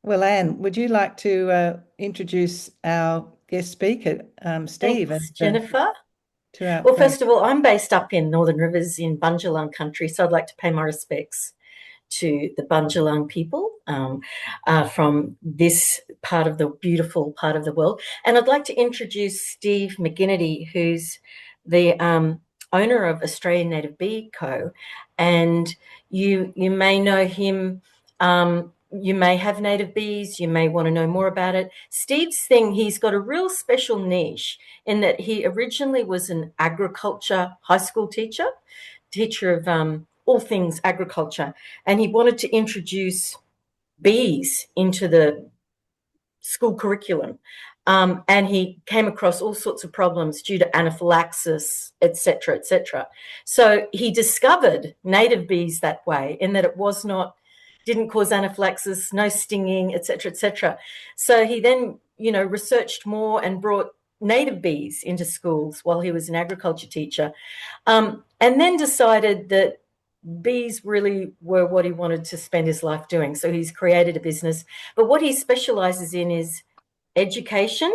Well, Anne, would you like to introduce our guest speaker, Steve, Thanks, and Jennifer. to our Well, first of all, I'm based up in Northern Rivers in Bundjalung country, so I'd like to pay my respects to the Bundjalung people from this part of the beautiful part of the world. And I'd like to introduce Steve Maginnity, who's the owner of Australian Native Bee Co. And you may know him. You may have native bees. You may want to know more about it. Steve's thing, he's got a real special niche in that he originally was an agriculture high school teacher, teacher of all things agriculture, and he wanted to introduce bees into the school curriculum. And he came across all sorts of problems due to anaphylaxis, etc., etc. So he discovered native bees that way, in that it was not, didn't cause anaphylaxis, no stinging, etc., etc. So he then, researched more and brought native bees into schools while he was an agriculture teacher, and then decided that bees really were what he wanted to spend his life doing. So he's created a business. But what he specializes in is education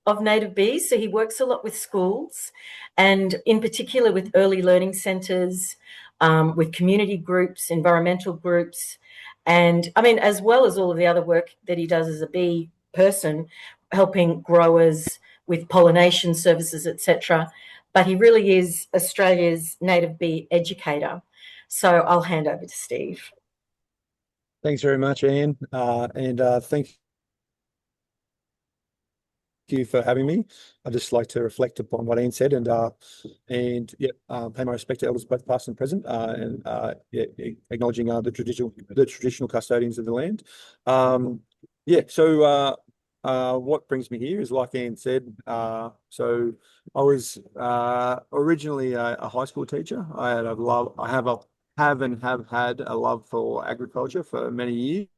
of native bees. So he works a lot with schools and in particular with early learning centres, with community groups, environmental groups, and I mean, as well as all of the other work that he does as a bee person, helping growers with pollination services, etc. But he really is Australia's native bee educator. So I'll hand over to Steve. Thanks very much, Anne, and thank you for having me. I'd just like to reflect upon what Anne said pay my respect to elders both past and present, acknowledging the traditional custodians of the land. What brings me here is, like Anne said, so I was originally a high school teacher. I have had a love for agriculture for many years.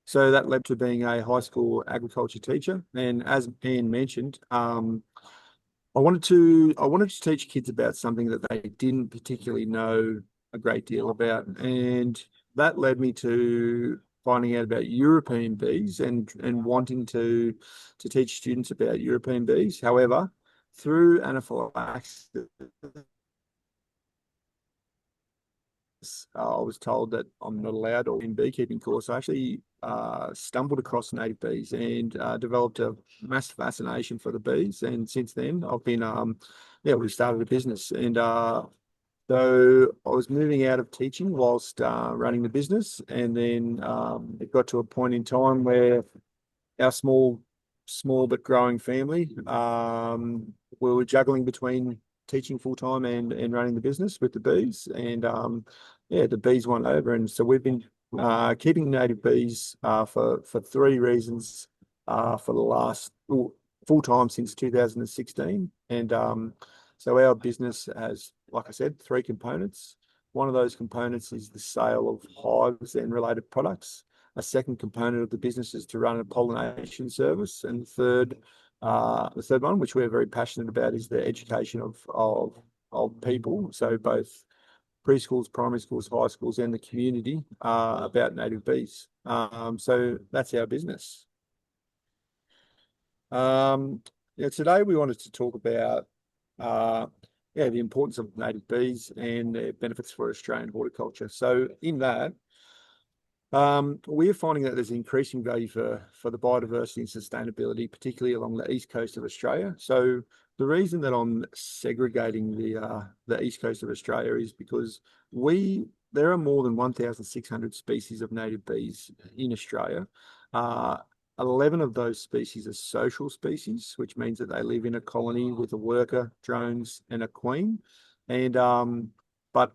So that led to being a high school agriculture teacher. And as Anne mentioned, I wanted to teach kids about something that they didn't particularly know a great deal about. And that led me to finding out about European bees and wanting to teach students about European bees. However, through anaphylaxis, I was told that I'm not allowed or in beekeeping course. I actually stumbled across native bees and developed a massive fascination for the bees. And since then, I've been, we started a business. And so I was moving out of teaching whilst running the business. And then it got to a point in time where our small but growing family, we were juggling between teaching full time and running the business with the bees, and the bees won over, and so we've been keeping native bees for three reasons for the last full time since 2016, and so our business has, like I said, three components. One of those components is the sale of hives and related products. A second component of the business is to run a pollination service, and the third one, which we're very passionate about, is the education of people, so both preschools, primary schools, high schools, and the community about native bees. So that's our business. Today we wanted to talk about the importance of native bees and their benefits for Australian horticulture. So in that, we are finding that there's increasing value for the biodiversity and sustainability, particularly along the east coast of Australia. So the reason that I'm segregating the east coast of Australia is because there are more than 1,600 species of native bees in Australia. 11 of those species are social species, which means that they live in a colony with a worker, drones, and a queen. And but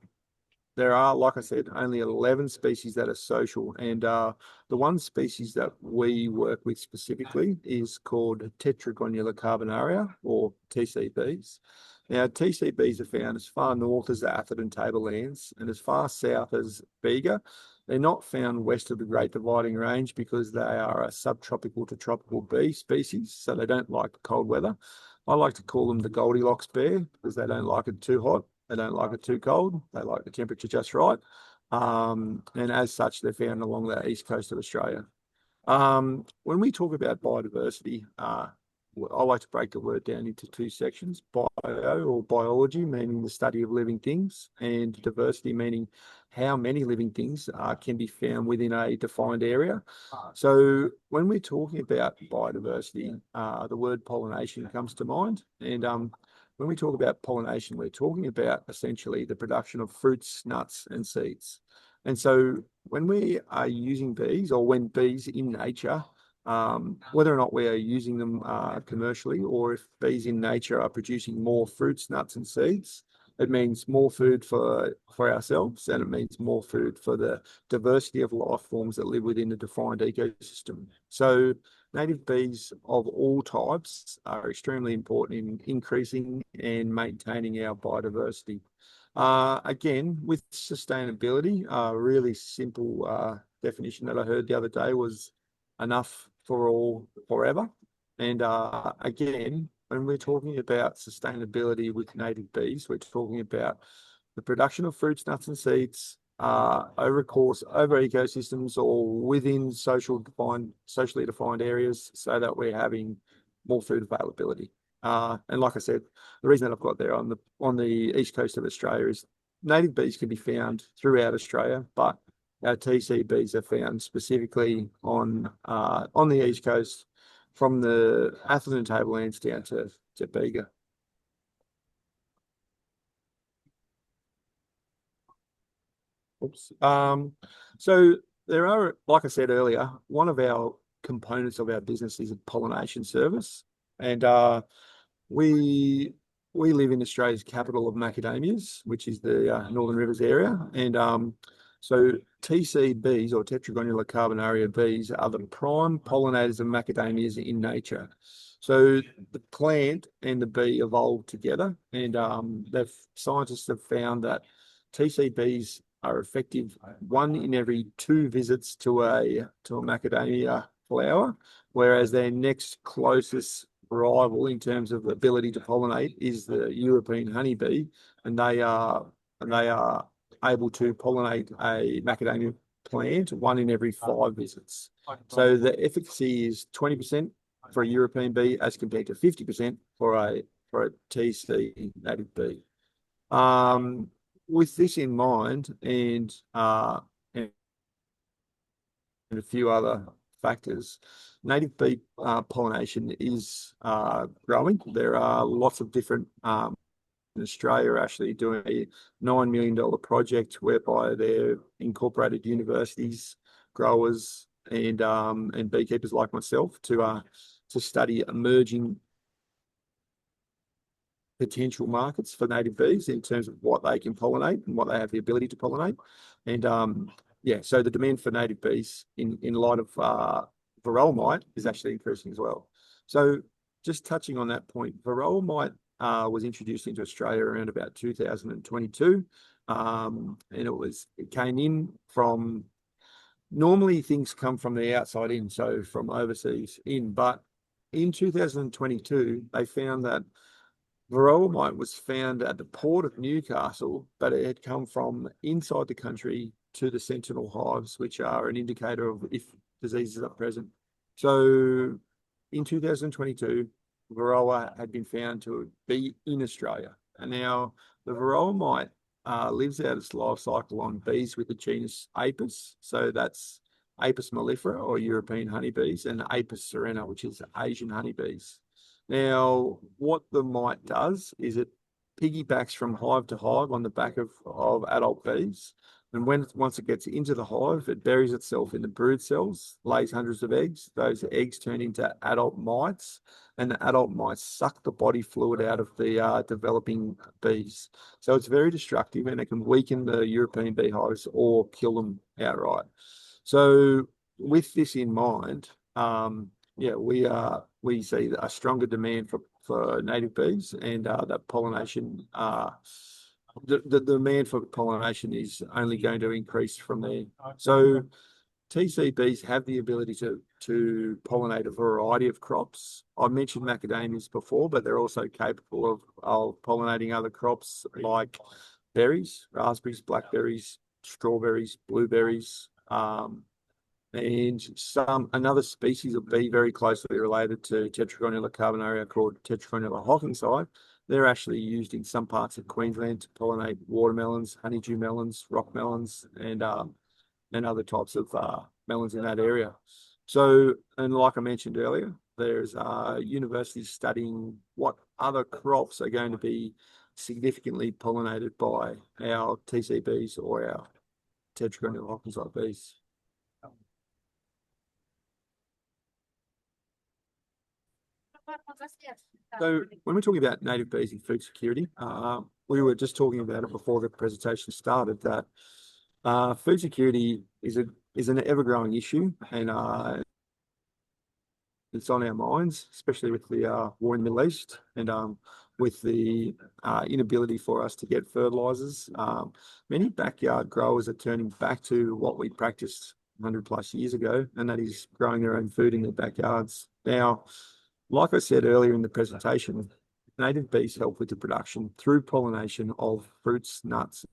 there are, like I said, only 11 species that are social. And the one species that we work with specifically is called Tetragonula carbonaria, or TCBs. Now, TCBs are found as far north as the Atherton Tablelands and as far south as Bega. They're not found west of the Great Dividing Range because they are a subtropical to tropical bee species, so they don't like cold weather. I like to call them the Goldilocks bear because they don't like it too hot. They don't like it too cold. They like the temperature just right. And as such, they're found along the east coast of Australia. When we talk about biodiversity, I like to break the word down into two sections: bio or biology, meaning the study of living things, and diversity, meaning how many living things can be found within a defined area. So when we're talking about biodiversity, the word pollination comes to mind. And when we talk about pollination, we're talking about essentially the production of fruits, nuts, and seeds. And so when we are using bees, or when bees in nature, whether or not we are using them commercially, or if bees in nature are producing more fruits, nuts, and seeds, it means more food for ourselves, and it means more food for the diversity of life forms that live within a defined ecosystem. So native bees of all types are extremely important in increasing and maintaining our biodiversity. Again, with sustainability, a really simple definition that I heard the other day was enough for all forever. And again, when we're talking about sustainability with native bees, we're talking about the production of fruits, nuts, and seeds over ecosystems or within socially defined areas, so that we're having more food availability. And like I said, the reason that I've got there on the east coast of Australia is native bees can be found throughout Australia, but our TC bees are found specifically on the east coast, from the Atherton tablelands down to Bega. Oops. So there are, like I said earlier, one of our components of our business is a pollination service, and we live in Australia's capital of macadamias, which is the Northern Rivers area. And so TC bees, or Tetragonula carbonaria bees, are the prime pollinators of macadamias in nature. So the plant and the bee evolved together, and scientists have found that TC bees are effective 1 in every 2 visits to a macadamia flower, whereas their next closest rival in terms of ability to pollinate is the European honeybee, and they are able to pollinate a macadamia plant 1 in every 5 visits. So the efficacy is 20% for a European bee, as compared to 50% for a TC native bee. With this in mind, and a few other factors, native bee pollination is growing. There are lots of different in Australia actually doing a $9 million project whereby they're incorporated universities, growers, and beekeepers like myself to study emerging potential markets for native bees in terms of what they can pollinate and what they have the ability to pollinate. And yeah, so the demand for native bees in light of varroa mite is actually increasing as well. So just touching on that point, varroa mite was introduced into Australia around about 2022, and it came in from, normally things come from the outside in, so from overseas in, but in 2022 they found that varroa mite was found at the port of Newcastle, but it had come from inside the country to the sentinel hives, which are an indicator of if diseases are present. So in 2022, varroa had been found to be in Australia. And now the varroa mite lives out its life cycle on bees with the genus Apis. So that's Apis mellifera, or European honeybees, and Apis serena, which is Asian honeybees. Now, what the mite does is it piggybacks from hive to hive on the back of adult bees. And once it gets into the hive, it buries itself in the brood cells, lays hundreds of eggs. Those eggs turn into adult mites, and the adult mites suck the body fluid out of the developing bees. So it's very destructive, and it can weaken the European beehives or kill them outright. So with this in mind, yeah, we see a stronger demand for native bees, and that pollination, the demand for pollination is only going to increase from there. So TC bees have the ability to pollinate a variety of crops. I mentioned macadamias before, but they're also capable of pollinating other crops like berries, raspberries, blackberries, strawberries, blueberries, and another species of bee very closely related to Tetragonella carbonaria called Tetragonella hawkinsii. They're actually used in some parts of Queensland to pollinate watermelons, honeydew melons, rock melons, and other types of melons in that area. So, and like I mentioned earlier, there's universities studying what other crops are going to be significantly pollinated by our TCBs or our Tetragonella hawkinsii bees. So when we're talking about native bees and food security, we were just talking about it before the presentation started, that food security is an ever-growing issue, and it's on our minds, especially with the war in the Middle East, and with the inability for us to get fertilizers. Many backyard growers are turning back to what we practiced 100+ years ago, and that is growing their own food in their backyards. Now, like I said earlier in the presentation, native bees help with the production through pollination of fruits, nuts,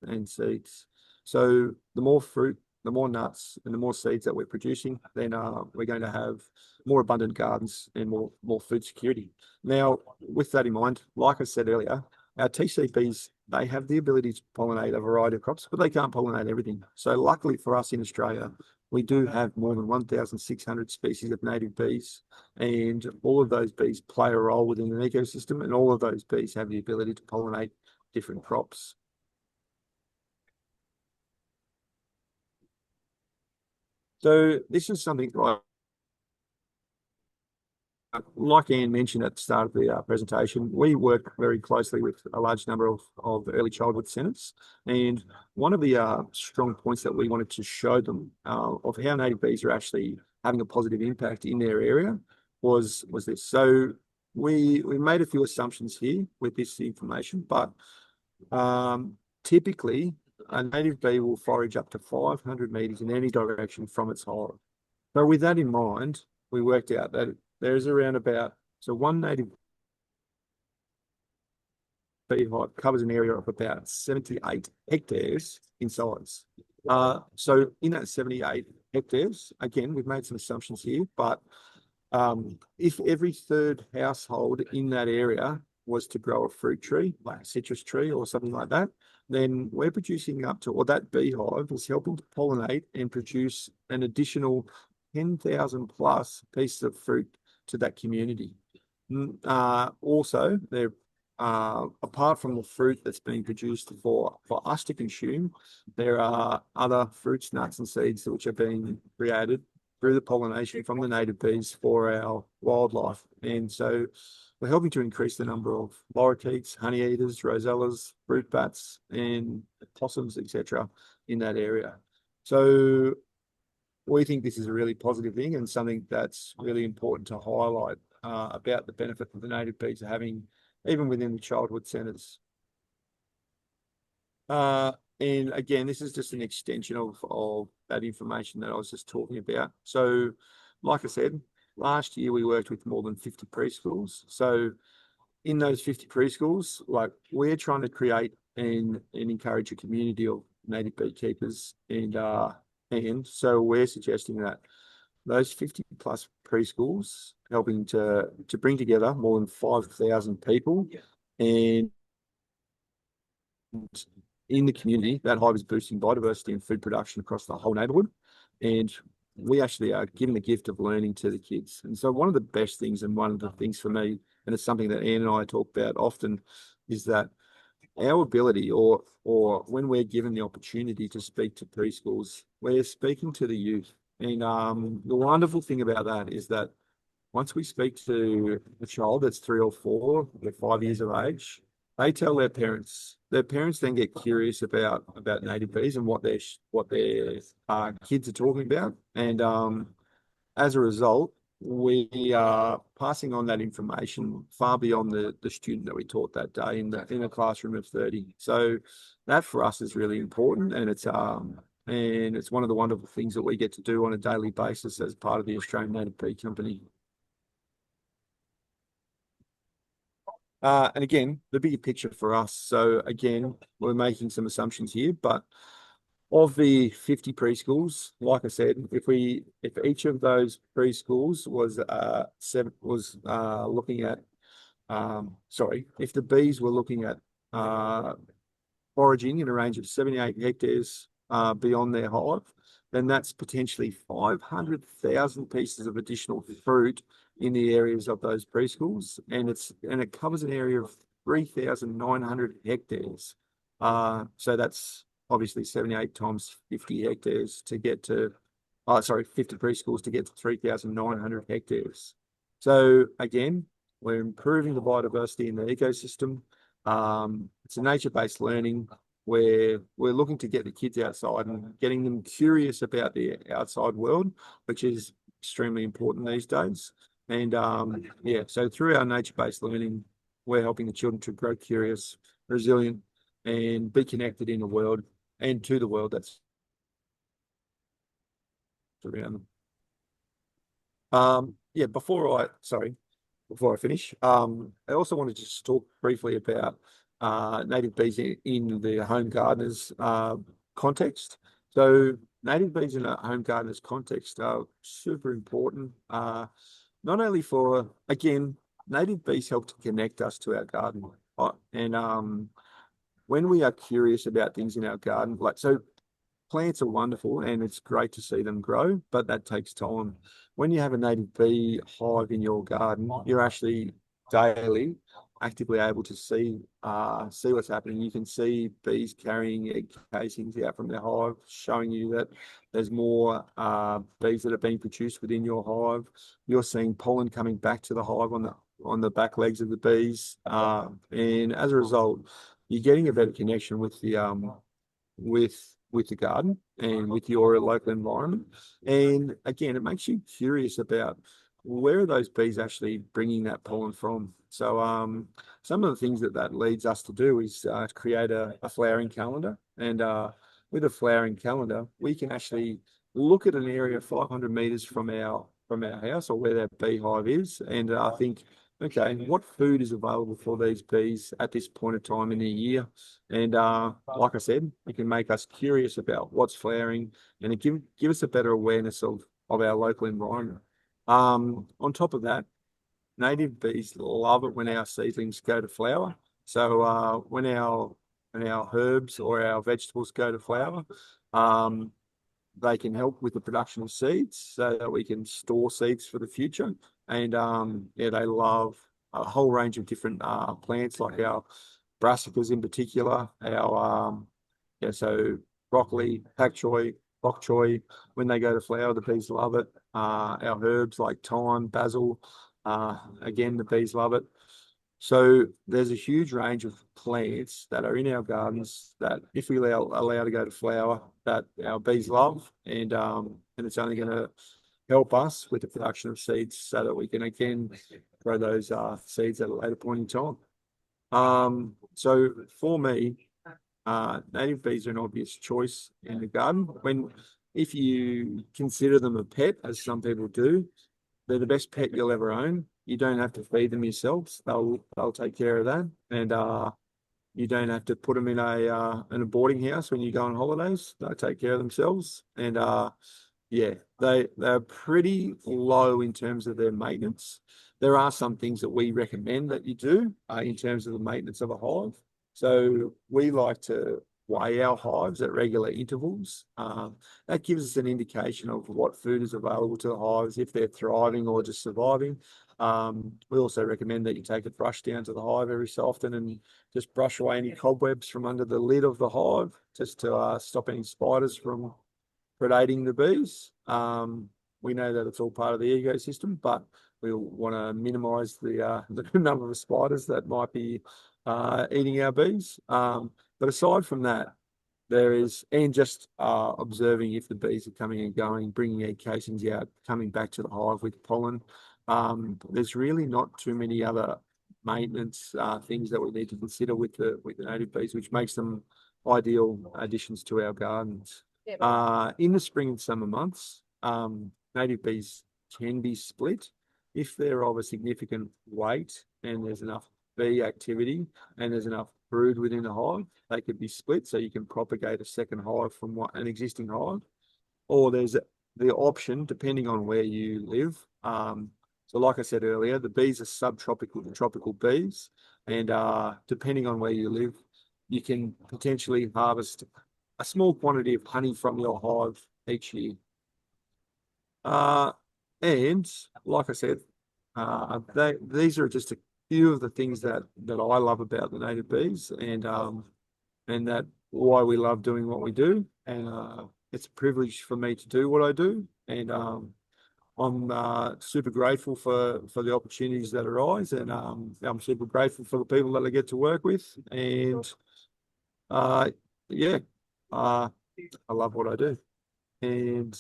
and seeds. So the more fruit, the more nuts, and the more seeds that we're producing, then we're going to have more abundant gardens and more food security. Now, with that in mind, like I said earlier, our TCBs, they have the ability to pollinate a variety of crops, but they can't pollinate everything. So luckily for us in Australia, we do have more than 1,600 species of native bees, and all of those bees play a role within an ecosystem, and all of those bees have the ability to pollinate different crops. So this is something like Anne mentioned at the start of the presentation, we work very closely with a large number of early childhood centres, and one of the strong points that we wanted to show them of how native bees are actually having a positive impact in their area was this. So we made a few assumptions here with this information, but typically a native bee will forage up to 500 metres in any direction from its hive. So with that in mind, we worked out that there's around one native beehive covers an area of about 78 hectares in size. So in that 78 hectares, again, we've made some assumptions here, but if every third household in that area was to grow a fruit tree, like a citrus tree or something like that, then we're producing or that beehive is helping to pollinate and produce an additional 10,000 plus pieces of fruit to that community. Also, they're apart from the fruit that's being produced for us to consume, there are other fruits, nuts, and seeds which are being created through the pollination from the native bees for our wildlife. And so we're helping to increase the number of lorikeets, honey eaters, rosellas, fruit bats, and possums, etc. in that area. So we think this is a really positive thing and something that's really important to highlight about the benefit that the native bees are having, even within the childhood centres. And again, this is just an extension of that information that I was just talking about. So, like I said, last year we worked with more than 50 preschools. So in those 50 preschools, like, we're trying to create and encourage a community of native beekeepers, and so we're suggesting that those 50 plus preschools helping to bring together more than 5,000 people, and in the community, that hive is boosting biodiversity and food production across the whole neighbourhood. And we actually are giving the gift of learning to the kids. And so one of the best things, and one of the things for me, and it's something that Anne and I talk about often, is that our ability, or when we're given the opportunity to speak to preschools, we're speaking to the youth. And the wonderful thing about that is that once we speak to a child that's 3 or 4 or 5 years of age, they tell their parents. Their parents then get curious about native bees and what their kids are talking about. And as a result, we are passing on that information far beyond the student that we taught that day in a classroom of 30. So that for us is really important, and it's one of the wonderful things that we get to do on a daily basis as part of the Australian Native Bee Company. And again, the bigger picture for us. So again, we're making some assumptions here, but of the 50 preschools, like I said, if each of those preschools was looking at if the bees were looking at foraging in a range of 78 hectares beyond their hive, then that's potentially 500,000 pieces of additional fruit in the areas of those preschools, and it covers an area of 3,900 hectares. So that's obviously 78 times 50 hectares to get to, 50 preschools to get to 3,900 hectares. So again, we're improving the biodiversity in the ecosystem. It's a nature-based learning where we're looking to get the kids outside and getting them curious about the outside world, which is extremely important these days. And yeah, so through our nature-based learning, we're helping the children to grow curious, resilient, and be connected in the world and to the world that's around them. Yeah, before I finish, I also wanted to just talk briefly about native bees in the home gardeners context. So native bees in a home gardeners context are super important, not only for, again, native bees help to connect us to our garden. And when we are curious about things in our garden, plants are wonderful and it's great to see them grow, but that takes time. When you have a native bee hive in your garden, you're actually daily actively able to see what's happening. You can see bees carrying egg casings out from their hive, showing you that there's more bees that are being produced within your hive. You're seeing pollen coming back to the hive on the back legs of the bees, and as a result, you're getting a better connection with the with the garden and with your local environment. And again, it makes you curious about where are those bees actually bringing that pollen from. So some of the things that leads us to do is create a flowering calendar. And with a flowering calendar, we can actually look at an area 500 meters from our house or where that beehive is, and I think, okay, what food is available for these bees at this point of time in the year? And like I said, it can make us curious about what's flowering, and it give us a better awareness of our local environment. On top of that, native bees love it when our seedlings go to flower. So when our herbs or our vegetables go to flower, they can help with the production of seeds so that we can store seeds for the future. And yeah, they love a whole range of different plants, like our brassicas in particular, our so broccoli, pak choi, bok choy. When they go to flower, the bees love it. Our herbs like thyme, basil, again, the bees love it. So there's a huge range of plants that are in our gardens that, if we allow to go to flower, that our bees love, and it's only going to help us with the production of seeds so that we can again grow those seeds at a later point in time. So for me, native bees are an obvious choice in the garden. If you consider them a pet, as some people do, they're the best pet you'll ever own. You don't have to feed them yourselves. They'll take care of that, and you don't have to put them in a boarding house when you go on holidays. They'll take care of themselves, and yeah, they're pretty low in terms of their maintenance. There are some things that we recommend that you do in terms of the maintenance of a hive. So we like to weigh our hives at regular intervals. That gives us an indication of what food is available to the hives, if they're thriving or just surviving. We also recommend that you take a brush down to the hive every so often and just brush away any cobwebs from under the lid of the hive, just to stop any spiders from predating the bees. We know that it's all part of the ecosystem, but we want to minimise the number of spiders that might be eating our bees. But aside from that, and just observing if the bees are coming and going, bringing egg casings out, coming back to the hive with pollen. There's really not too many other maintenance things that we need to consider with the native bees, which makes them ideal additions to our gardens. In the spring and summer months, native bees can be split if they're of a significant weight and there's enough bee activity and there's enough brood within the hive, they could be split so you can propagate a second hive from an existing hive. Or there's the option, depending on where you live. So like I said earlier, the bees are subtropical to tropical bees. And depending on where you live, you can potentially harvest a small quantity of honey from your hive each year. And like I said, these are just a few of the things that I love about the native bees, and that why we love doing what we do. And it's a privilege for me to do what I do, and I'm super grateful for the opportunities that arise, and I'm super grateful for the people that I get to work with, and yeah, I love what I do, and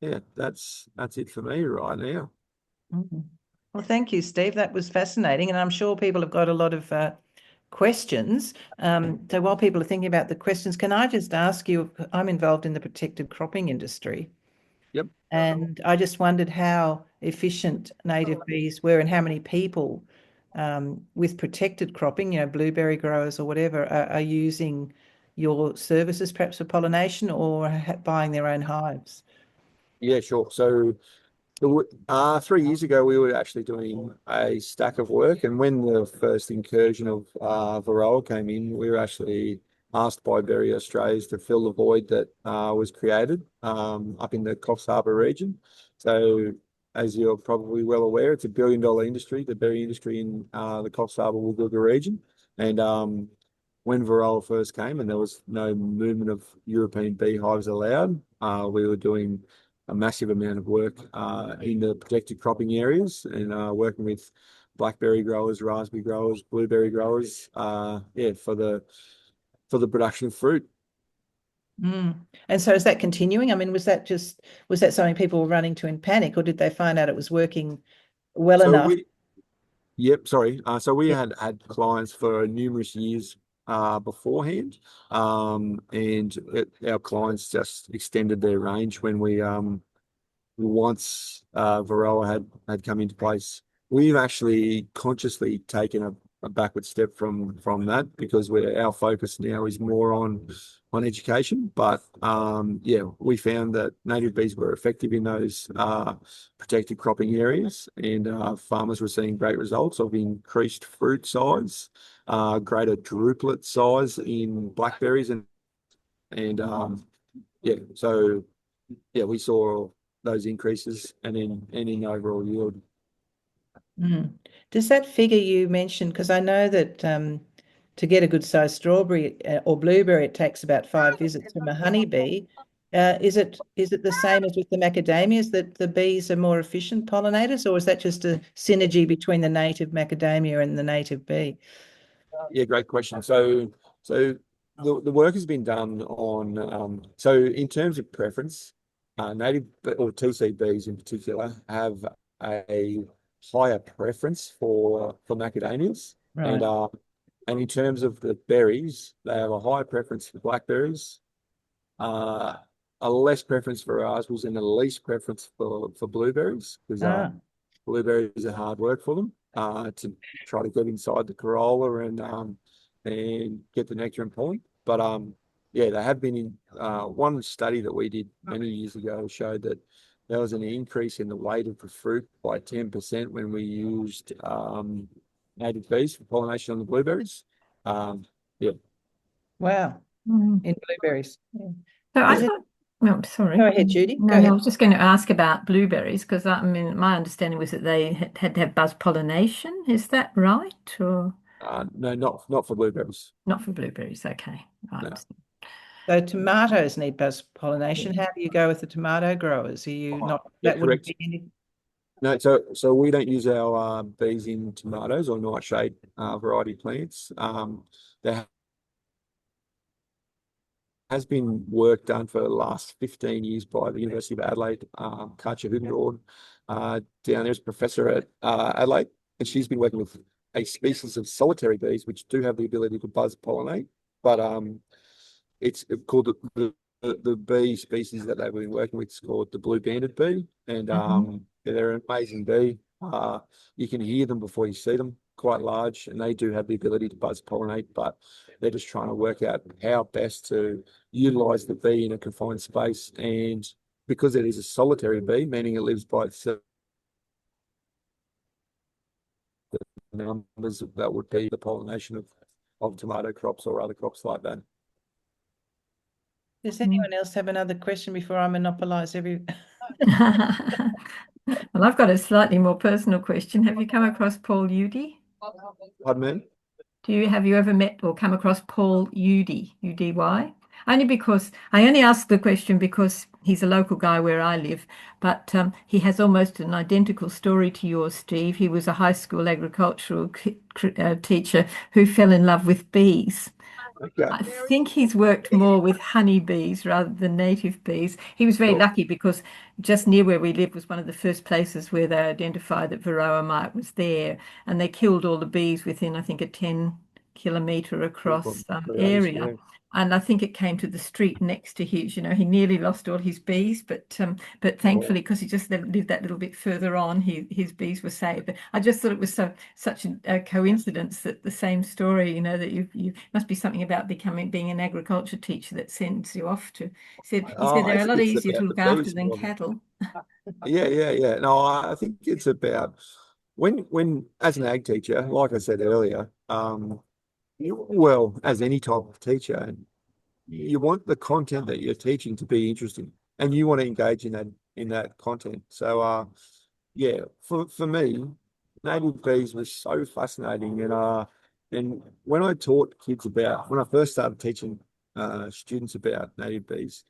yeah, that's it for me right now. Well, thank you, Steve. That was fascinating, and I'm sure people have got a lot of questions. So while people are thinking about the questions, can I just ask you, I'm involved in the protected cropping industry. Yep. And I just wondered how efficient native bees were and how many people with protected cropping, blueberry growers or whatever, are using your services perhaps for pollination or buying their own hives. Yeah, sure. So 3 years ago, we were actually doing a stack of work, and when the first incursion of varroa came in, we were actually asked by Berry Australians to fill the void that was created up in the Coffs Harbour region. So, as you're probably well aware, it's a billion-dollar industry, the berry industry in the Coffs Harbour Woolgoolga region, and when varroa first came and there was no movement of European beehives allowed, we were doing a massive amount of work in the protected cropping areas, and working with blackberry growers, raspberry growers, blueberry growers, for the production of fruit. And so is that continuing? I mean, was that something people were running to in panic, or did they find out it was working well enough? So we had clients for numerous years beforehand, and our clients just extended their range when we once varroa had come into place. We've actually consciously taken a backward step from that, because our focus now is more on education. But we found that native bees were effective in those protected cropping areas, and farmers were seeing great results of increased fruit size, greater druplet size in blackberries, and we saw those increases and in overall yield. Does that figure you mentioned, because I know that to get a good sized strawberry or blueberry, it takes about 5 visits from a honeybee. Is it the same as with the macadamias, that the bees are more efficient pollinators, or is that just a synergy between the native macadamia and the native bee? Yeah, great question. So the work has been done on so in terms of preference, native or TC bees in particular have a higher preference for macadamias, Right. and in terms of the berries, they have a higher preference for blackberries, a less preference for raspberries, and a least preference for blueberries, because blueberries are hard work for them to try to get inside the corolla and get the nectar and pollen. But they have been in one study that we did many years ago showed that there was an increase in the weight of the fruit by 10% when we used native bees for pollination on the blueberries. Wow. In blueberries. So I thought, no, sorry. Go ahead, Judy. No, Go ahead. I was just going to ask about blueberries, because I mean, my understanding was that they had to have buzz pollination. Is that right? Or no, not for blueberries. not for blueberries? Okay. Right. No. So tomatoes need buzz pollination. How do you go with the tomato growers? Are you not? Yeah, That wouldn't correct. be any. No, so we don't use our bees in tomatoes or nightshade variety plants. There has been work done for the last 15 years by the University of Adelaide, Katja Hugendorn, down there as professor at Adelaide, and she's been working with a species of solitary bees which do have the ability to buzz pollinate, but it's called the bee species that they've been working with is called the blue-banded bee, and they're an amazing bee. You can hear them before you see them quite large, and they do have the ability to buzz pollinate, but they're just trying to work out how best to utilize the bee in a confined space. And because it is a solitary bee, meaning it lives by itself, the numbers that would be the pollination of tomato crops or other crops like that. Does anyone else have another question before I monopolise every? Well, I've got a slightly more personal question. Have you come across Paul Udy? Pardon me? Have you ever met or come across Paul Udy, UDY? Only because I only ask the question because he's a local guy where I live, but he has almost an identical story to yours, Steve. He was a high school agricultural teacher who fell in love with bees. Okay. I think he's worked more with honeybees rather than native bees. He was very lucky because just near where we live was one of the first places where they identified that varroa mite was there, and they killed all the bees within, I think, a 10-kilometre across area. Yeah. And I think it came to the street next to his, he nearly lost all his bees, but thankfully, because he just lived that little bit further on, his bees were saved. But I just thought it was such a coincidence that the same story, that you must be something about being an agriculture teacher that sends you off to. He said they're a lot easier to look after than cattle. Yeah. No, I think it's about when as an ag teacher, like I said earlier, well, as any type of teacher, you want the content that you're teaching to be interesting, and you want to engage in that content. So, yeah, for me, native bees was so fascinating, and when I taught kids when I first started teaching students about native bees,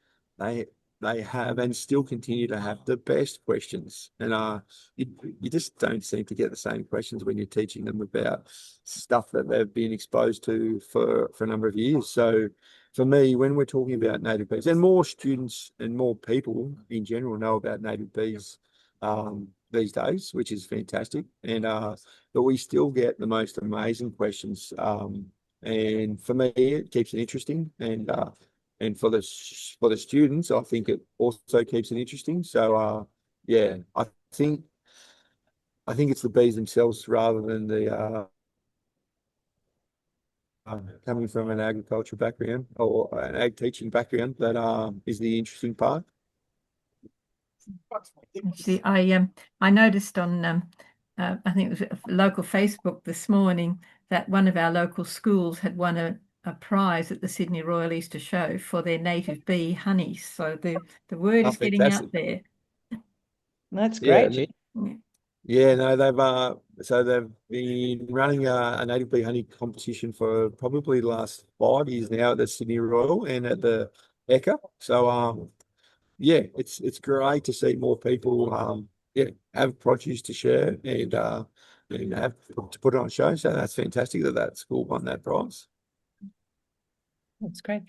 they have and still continue to have the best questions, and you just don't seem to get the same questions when you're teaching them about stuff that they've been exposed to for a number of years. So for me, when we're talking about native bees, and more students and more people in general know about native bees these days, which is fantastic, and but we still get the most amazing questions, and for me, it keeps it interesting, and for the students, I think it also keeps it interesting. So yeah, I think it's the bees themselves rather than the coming from an agriculture background or an ag teaching background that is the interesting part. Actually, I noticed on I think it was a local Facebook this morning that one of our local schools had won a prize at the Sydney Royal Easter Show for their native bee honey. So the word is getting out there. That's great. Yeah, no, they've been running a native bee honey competition for probably the last 5 years now at the Sydney Royal and at the Eka. So yeah, it's great to see more people have produce to share and have to put it on show. So that's fantastic that school won that prize. That's great.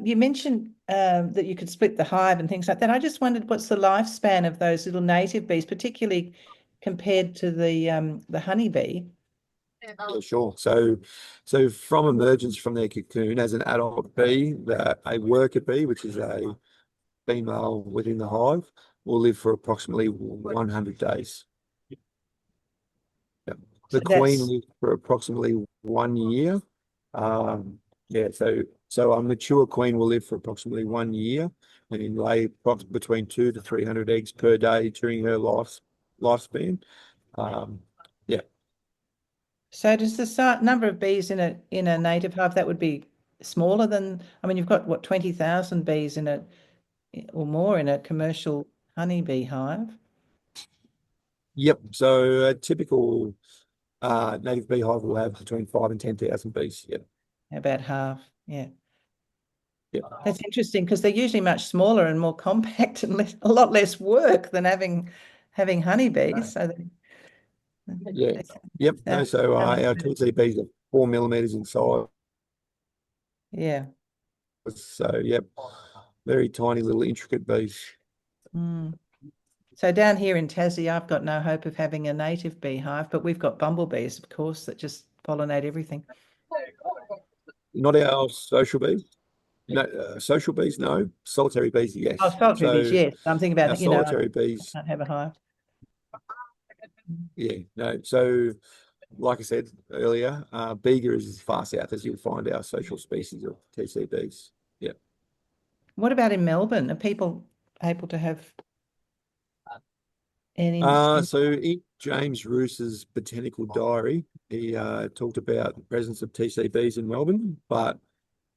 You mentioned that you could split the hive and things like that. I just wondered what's the lifespan of those little native bees, particularly compared to the honeybee. Yeah, sure. So from emergence from their cocoon as an adult bee, a worker bee, which is a female within the hive, will live for approximately 100 days. Yep. The queen lives for approximately 1 year. Yeah, so a mature queen will live for approximately 1 year and lay between 200 to 300 eggs per day during her lifespan. Yeah. So does the number of bees in a native hive, that would be smaller than, I mean, you've got what, 20,000 bees in or more in a commercial honeybee hive? Yep. So a typical native beehive will have between 5,000 and 10,000 bees. Yep. About half. Yeah. Yep. That's interesting because they're usually much smaller and more compact and a lot less work than having honeybees. So yeah. Yep. No, so our TC bees are 4 millimeters in size. Yeah. So yep, very tiny little intricate bees. So down here in Tassie, I've got no hope of having a native beehive, but we've got bumblebees, of course, that just pollinate everything. Not our social bees. No, social bees, no. Solitary bees, yes. Oh, solitary bees, yes. I'm thinking about, solitary bees. I can't have a hive. Yeah, no. So like I said earlier, Bega is as far south as you'll find our social species of TCBs. Yeah. What about in Melbourne? Are people able to have any? So in James Roos's botanical diary, he talked about the presence of TCBs in Melbourne, but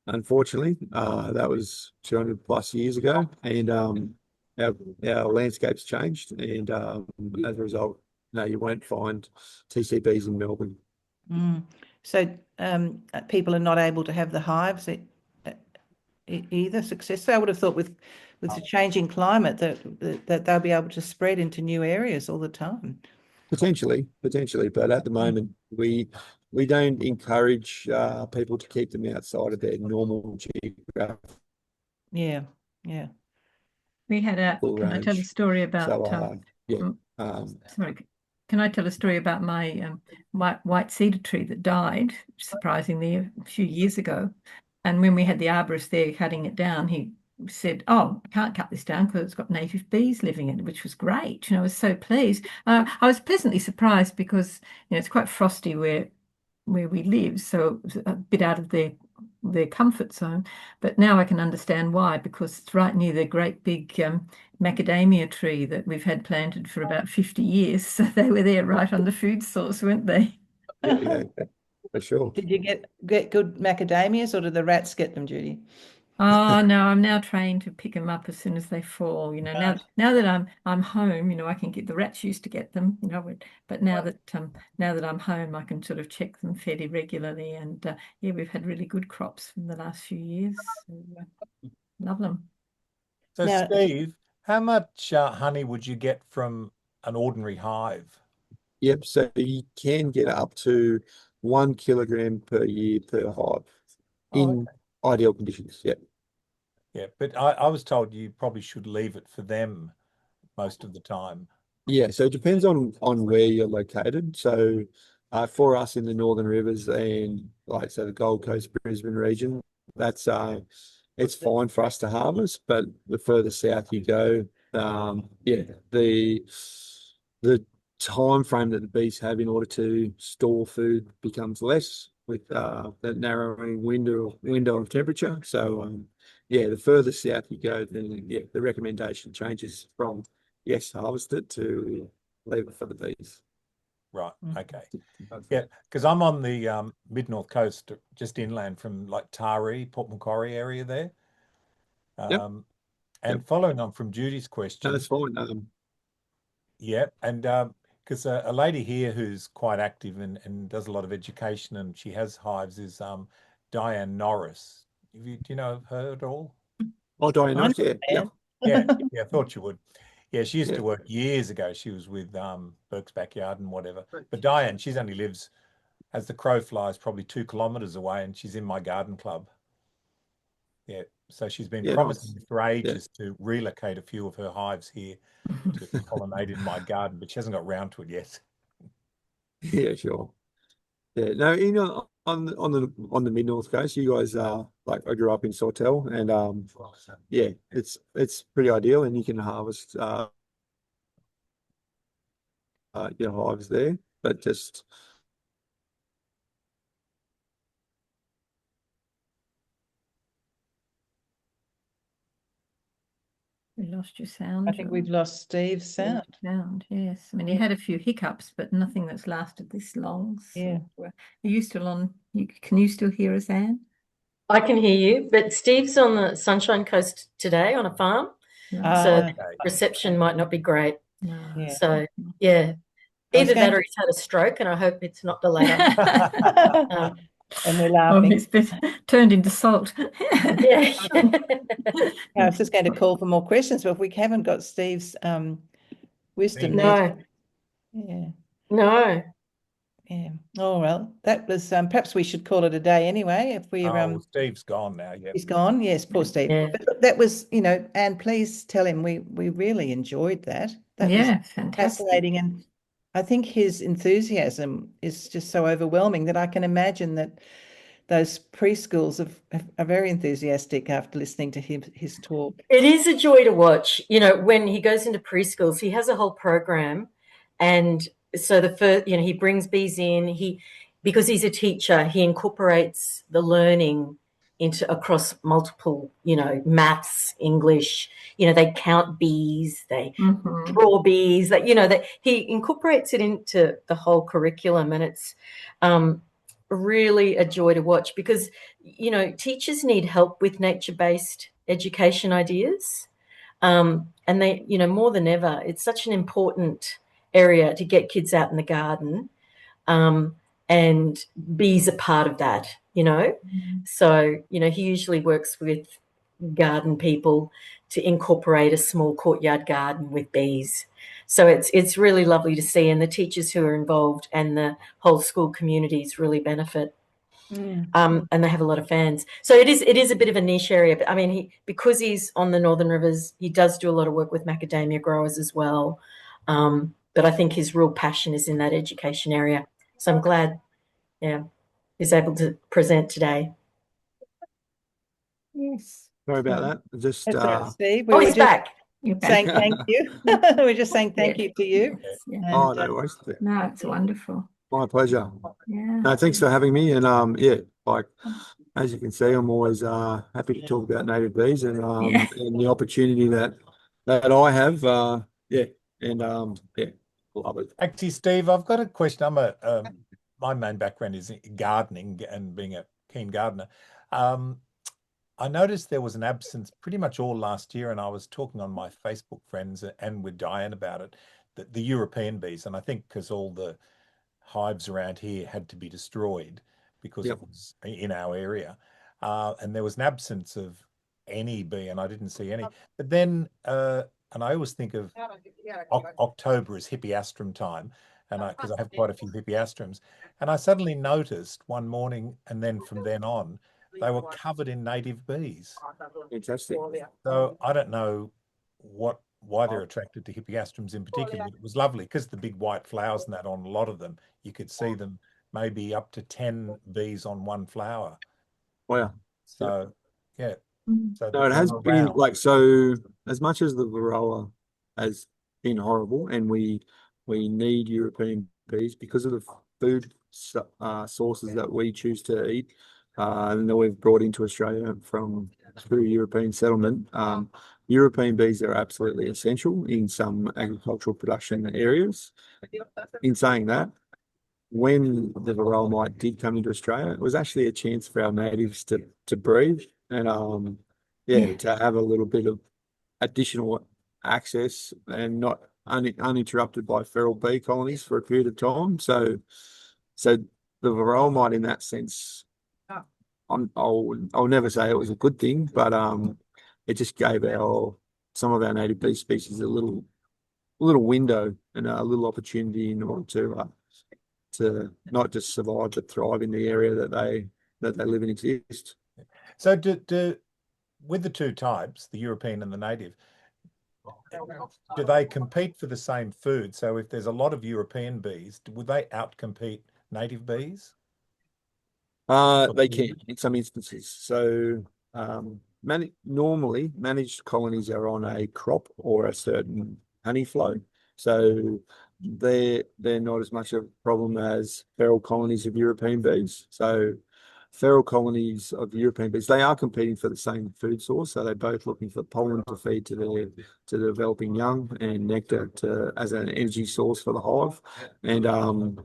unfortunately, that was 200 plus years ago, and our landscape's changed, and as a result, no, you won't find TCBs in Melbourne. So people are not able to have the hives either successfully. I would have thought with the changing climate that they'll be able to spread into new areas all the time. Potentially, but at the moment, we don't encourage people to keep them outside of their normal geographical Yeah. We had can I tell a range. story about So, yeah. sorry, can I tell a story about my white cedar tree that died, surprisingly, a few years ago? And when we had the arborist there cutting it down, he said, "Oh, I can't cut this down because it's got native bees living in it," which was great. I was so pleased. I was pleasantly surprised because it's quite frosty where we live, so it was a bit out of their comfort zone. But now I can understand why, because it's right near the great big macadamia tree that we've had planted for about 50 years. So they were there right on the food source, weren't they? Yeah, for sure. Did you get good macadamias, or did the rats get them, Judy? Oh no, I'm now trained to pick them up as soon as they fall. Now that I'm home, I can get the rats used to get them, but now that I'm home, I can sort of check them fairly regularly, and yeah, we've had really good crops from the last few years. So, love them. So, Now- Steve, how much honey would you get from an ordinary hive? Yep. So you can get up to 1 kilogram per year per hive in ideal conditions. Yep. Yeah, but I was told you probably should leave it for them most of the time. Yeah, so it depends on where you're located. So for us in the Northern Rivers and so the Gold Coast, Brisbane region, that's it's fine for us to harvest, but the further south you go, yeah, the time frame that the bees have in order to store food becomes less with that narrowing window of temperature. So yeah, the further south you go, then yeah, the recommendation changes from yes, harvest it to leave it for the bees. Right. Okay. Yeah, because I'm on the mid-north coast, just inland from like Taree, Port Macquarie area there. And following on from Judy's question. No, that's fine. Yeah, and because a lady here who's quite active and does a lot of education, and she has hives, is Diane Norris. Do you know of her at all? Oh, Diane, yeah. Yeah, I thought you would. Yeah, she used to work years ago. She was with Burke's Backyard and whatever. But Diane, she's only lives, as the crow flies, probably 2 kilometres away, and she's in my garden club. Yeah, so she's been promising for ages to relocate a few of her hives here to pollinate in my garden, but she hasn't got round to it yet. Yeah, sure. Yeah, no, on the mid north coast, you guys I grew up in Sawtell, and yeah, it's pretty ideal, and you can harvest your hives there, but just We lost your sound. I think we've lost Steve's sound. Yes. I mean, he had a few hiccups, but nothing that's lasted this long. So, Yeah. are you still on? Can you still hear us, Anne? I can hear you, but Steve's on the Sunshine Coast today on a farm, so reception might not be great. Yeah. So, yeah, either that or he's had a stroke, and I hope it's not the latter. And we're laughing. It's been turned into salt. Yeah. I was just going to call for more questions, but if we haven't got Steve's wisdom there. No. Yeah. Oh, well, that was perhaps we should call it a day anyway. If we Steve's gone now. Yeah, he's gone. Yes, poor Steve. Yeah. But that was, and please tell him we really enjoyed that. That was fantastic. fascinating, and I think his enthusiasm is just so overwhelming that I can imagine that those preschools are very enthusiastic after listening to his talk. It is a joy to watch. When he goes into preschools, he has a whole program, and so the first, he brings bees in. Because he's a teacher, he incorporates the learning into across multiple, maths, English. They count bees, they draw bees. That he incorporates it into the whole curriculum, and it's really a joy to watch because teachers need help with nature-based education ideas, and they, more than ever, it's such an important area to get kids out in the garden. And bees are part of that, So, he usually works with garden people to incorporate a small courtyard garden with bees. So it's really lovely to see, and the teachers who are involved and the whole school communities really benefit. And they have a lot of fans. So it is a bit of a niche area, but I mean, because he's on the Northern Rivers, he does do a lot of work with macadamia growers as well. But I think his real passion is in that education area. So I'm glad, he's able to present today. Yes. Sorry about that. Just That's all right, Steve. We Oh, were he's just back. You're back. saying thank you. We're just saying thank you to you. Yeah. oh, And, no worries. No, it's wonderful. My pleasure. Yeah. No, thanks for having me. And like as you can see, I'm always happy to talk about native bees and and the opportunity that I have. Love it. Actually, Steve, I've got a question. My main background is in gardening and being a keen gardener. I noticed there was an absence pretty much all last year, and I was talking on my Facebook friends and with Diane about it, that the European bees, and I think because all the hives around here had to be destroyed because it was in our area, and there was an absence of any bee, and I didn't see any. But then, and I always think of October is hippeastrum time, and because I have quite a few hippeastrums, and I suddenly noticed one morning, and then from then on, they were covered in native bees. Fantastic. So I don't know why they're attracted to hippeastrums in particular, but it was lovely because the big white flowers and that on a lot of them, you could see them maybe up to 10 bees on one flower. Wow. So yeah. So No, it has been like, so as much as the varroa has been horrible, and we need European bees because of the food sources that we choose to eat, and that we've brought into Australia through European settlement. European bees are absolutely essential in some agricultural production areas. In saying that, when the varroa mite did come into Australia, it was actually a chance for our natives to breathe and to have a little bit of additional access and not uninterrupted by feral bee colonies for a period of time. So the varroa mite, in that sense, I'll never say it was a good thing, but it just gave some of our native bee species a little window and a little opportunity in order to not just survive but thrive in the area that they live and exist. So with the two types, the European and the native, do they compete for the same food? So if there's a lot of European bees, would they outcompete native bees? They can in some instances. So normally managed colonies are on a crop or a certain honey flow. So they're not as much a problem as feral colonies of European bees. So feral colonies of European bees, they are competing for the same food source. So they're both looking for pollen to feed to the developing young and nectar as an energy source for the hive. And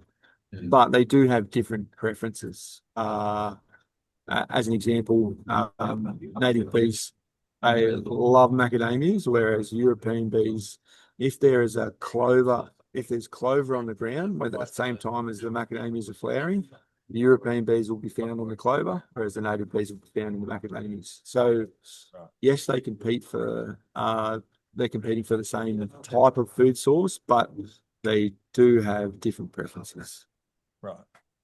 but they do have different preferences. As an example, native bees, they love macadamias, whereas European bees, if there's clover on the ground at the same time as the macadamias are flowering, the European bees will be found on the clover, whereas the native bees will be found in the macadamias. So yes, they're competing for the same type of food source, but they do have different preferences. Right.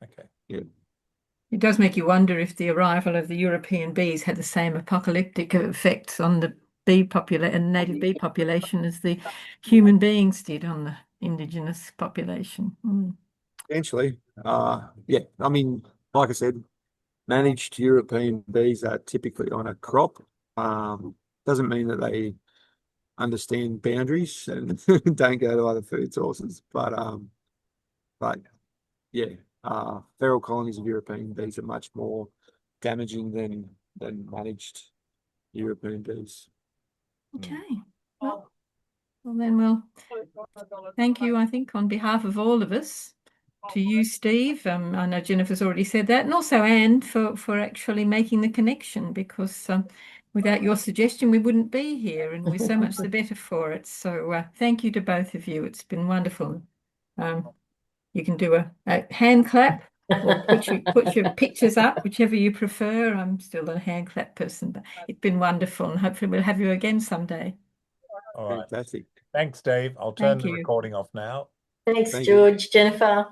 Okay. Yeah. It does make you wonder if the arrival of the European bees had the same apocalyptic effects on the native bee population as the human beings did on the indigenous population. Potentially. Yeah. I mean, like I said, managed European bees are typically on a crop. Doesn't mean that they understand boundaries and don't go to other food sources. But But yeah, feral colonies of European bees are much more damaging than managed European bees. Okay. Well, then we'll thank you, I think, on behalf of all of us, to you, Steve. I know Jennifer's already said that, and also Anne for actually making the connection, because without your suggestion, we wouldn't be here, and we're so much the better for it. So thank you to both of you. It's been wonderful. You can do a hand clap or put your pictures up, whichever you prefer. I'm still a hand clap person, but it's been wonderful, and hopefully we'll have you again someday. All right. Fantastic. Thanks, Steve. I'll turn Thank the you. recording off now. Thanks, Thank you. George, Jennifer.